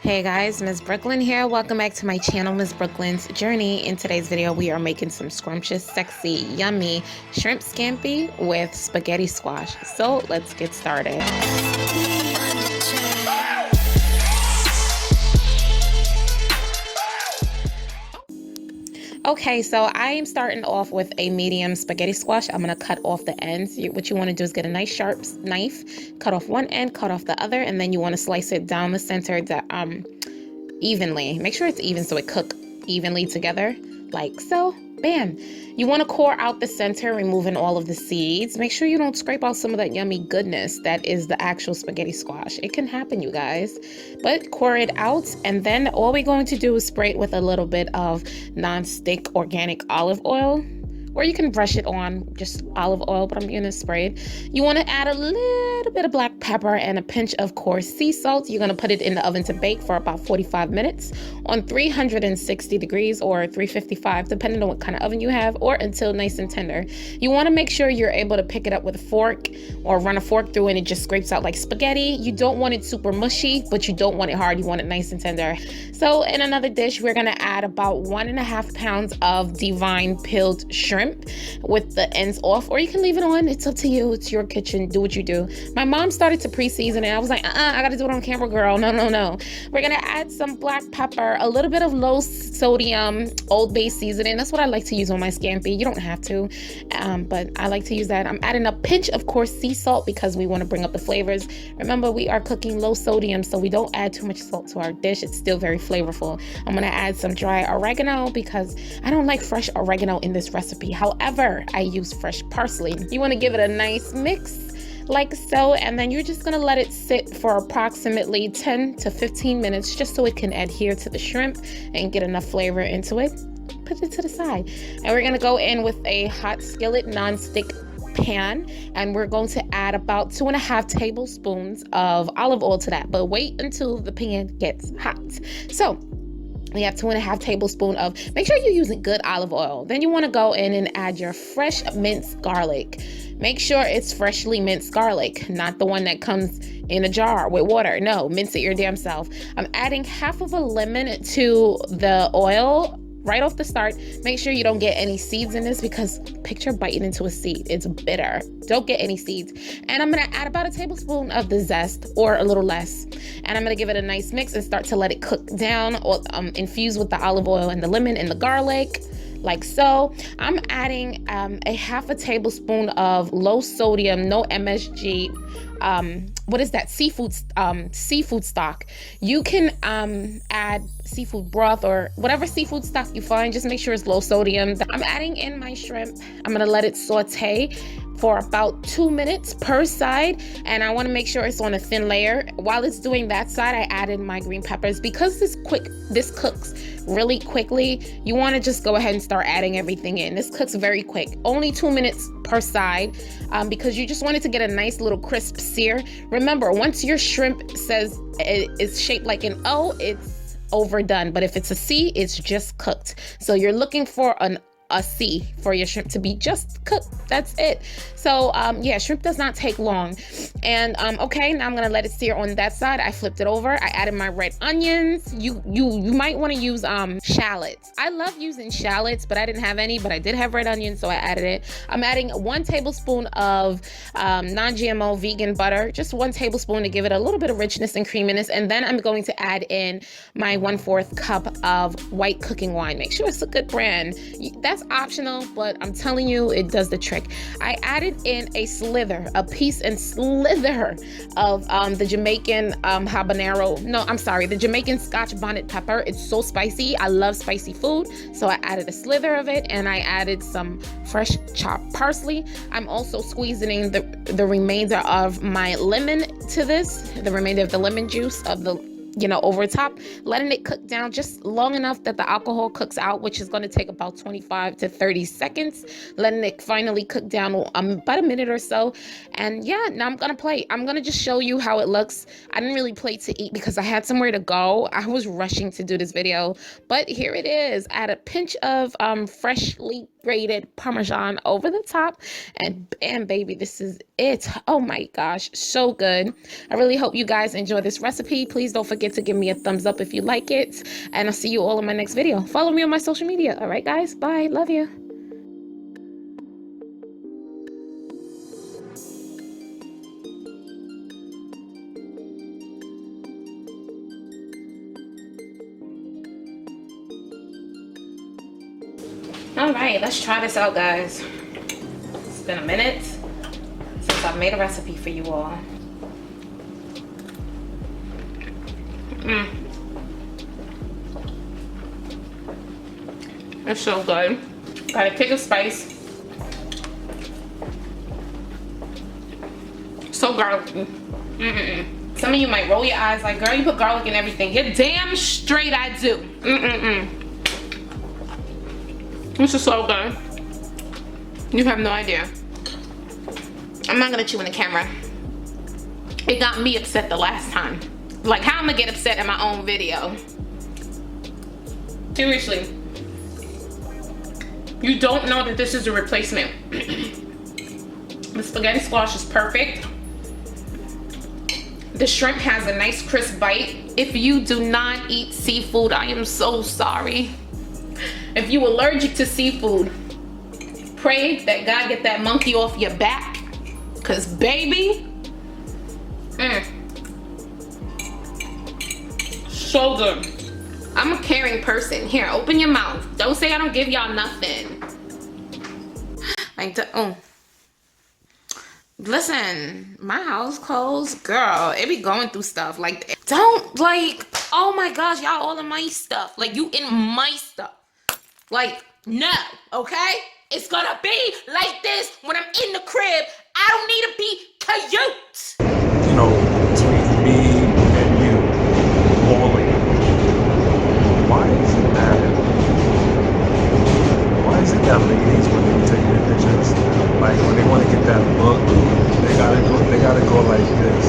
Hey guys, Ms. Brooklyn here. Welcome back to my channel, Ms. Brooklyn's Journey. In today's video, we are making some scrumptious, sexy, yummy shrimp scampi with spaghetti squash. So let's get started. Okay, so I am starting off with a medium spaghetti squash. I'm going to cut off the ends. What you want to do is get a nice sharp knife, cut off one end, cut off the other, and then you want to slice it down the center evenly. Make sure it's even so it cooks evenly together, like so. Bam. You want to core out the center, removing all of the seeds. Make sure you don't scrape out some of that yummy goodness that is the actual spaghetti squash. It can happen, you guys. But core it out, and then all we're going to do is spray it with a little bit of non-stick organic olive oil. Or you can brush it on just olive oil, but I'm gonna spray it. You wanna add a little bit of black pepper and a pinch of coarse sea salt. You're gonna put it in the oven to bake for about 45 minutes on 360 degrees or 355, depending on what kind of oven you have, or until nice and tender. You wanna make sure you're able to pick it up with a fork or run a fork through and it just scrapes out like spaghetti. You don't want it super mushy, but you don't want it hard. You want it nice and tender. So in another dish, we're gonna add about 1.5 pounds of divine peeled shrimp with the ends off, or you can leave it on. It's up to you. It's your kitchen. Do what you do. My mom started to pre-season it. I was like, I gotta do it on camera, girl. No. We're gonna add some black pepper, a little bit of low sodium Old Bay seasoning. That's what I like to use on my scampi. You don't have to, but I like to use that. I'm adding a pinch of coarse sea salt because we want to bring up the flavors. Remember, we are cooking low sodium, so we don't add too much salt to our dish. It's still very flavorful. I'm gonna add some dry oregano because I don't like fresh oregano in this recipe. However, I use fresh parsley. You want to give it a nice mix like so, and then you're just going to let it sit for approximately 10 to 15 minutes just so it can adhere to the shrimp and get enough flavor into it. Put it to the side, and we're going to go in with a hot skillet non-stick pan, and we're going to add about 2.5 tablespoons of olive oil to that, but wait until the pan gets hot. So we have 2.5 tablespoons of, make sure you're using good olive oil. Then you want to go in and add your fresh minced garlic. Make sure it's freshly minced garlic, not the one that comes in a jar with water. No, mince it your damn self. I'm adding half of a lemon to the oil right off the start. Make sure you don't get any seeds in this because picture biting into a seed. It's bitter. Don't get any seeds. And I'm going to add about a tablespoon of the zest or a little less. And I'm going to give it a nice mix and start to let it cook down or infuse with the olive oil and the lemon and the garlic. Like so. I'm adding a half a tablespoon of low sodium, no MSG, what is that, seafood stock. You can add seafood broth or whatever seafood stock you find. Just make sure it's low sodium. I'm adding in my shrimp. I'm gonna let it saute for about 2 minutes per side, and I want to make sure it's on a thin layer. While it's doing that side, I added my green peppers. Because this cooks really quickly, you want to just go ahead and start adding everything in. This cooks very quick, only 2 minutes per side, because you just want it to get a nice little crisp sear. Remember, once your shrimp says it's shaped like an O, it's overdone, but if it's a C, it's just cooked. So you're looking for a C for your shrimp to be just cooked. That's it. So yeah, shrimp does not take long. And okay, now I'm gonna let it sear on that side. I flipped it over. I added my red onions. You might want to use shallots. I love using shallots, but I didn't have any, but I did have red onions, so I added it. I'm adding 1 tablespoon of non-GMO vegan butter, just 1 tablespoon to give it a little bit of richness and creaminess. And then I'm going to add in my 1/4 cup of white cooking wine. Make sure it's a good brand. That's optional, but I'm telling you, it does the trick. I added in a piece and slither of the Jamaican habanero. No, I'm sorry, the Jamaican Scotch bonnet pepper. It's so spicy. I love spicy food, so I added a slither of it, and I added some fresh chopped parsley. I'm also squeezing the remainder of my lemon to this, the remainder of the lemon juice of the over top, letting it cook down just long enough that the alcohol cooks out, which is going to take about 25 to 30 seconds, letting it finally cook down about a minute or so. And yeah, now I'm going to plate. I'm going to just show you how it looks. I didn't really plate to eat because I had somewhere to go. I was rushing to do this video, but here it is. Add a pinch of freshly grated Parmesan over the top, and bam, baby, this is it. Oh my gosh, so good. I really hope you guys enjoy this recipe. Please don't forget forget to give me a thumbs up if you like it. And I'll see you all in my next video. Follow me on my social media. All right, guys. Bye. Love you. All right, let's try this out, guys. It's been a minute since I've made a recipe for you all. It's so good. Got a kick of spice. So garlicky. Some of you might roll your eyes like, girl, you put garlic in everything. You're damn straight I do. This is so good. You have no idea. I'm not gonna chew in the camera. It got me upset the last time. Like, how am I gonna get upset in my own video? Seriously. You don't know that this is a replacement. The spaghetti squash is perfect. The shrimp has a nice crisp bite. If you do not eat seafood, I am so sorry. If you're allergic to seafood, pray that God get that monkey off your back. Cause baby, so good. I'm a caring person. Here, open your mouth. Don't say I don't give y'all nothing. Like, listen, my house clothes, girl, it be going through stuff. Like, don't, like, oh my gosh, y'all all in my stuff. Like, you in my stuff. Like, no, okay? It's gonna be like this when I'm in the crib. I don't need to be cute. You know, between me and you, bowling. Why is it that ladies, when they take their pictures, like when they want to get that look, they gotta go like this.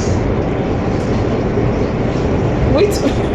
Wait.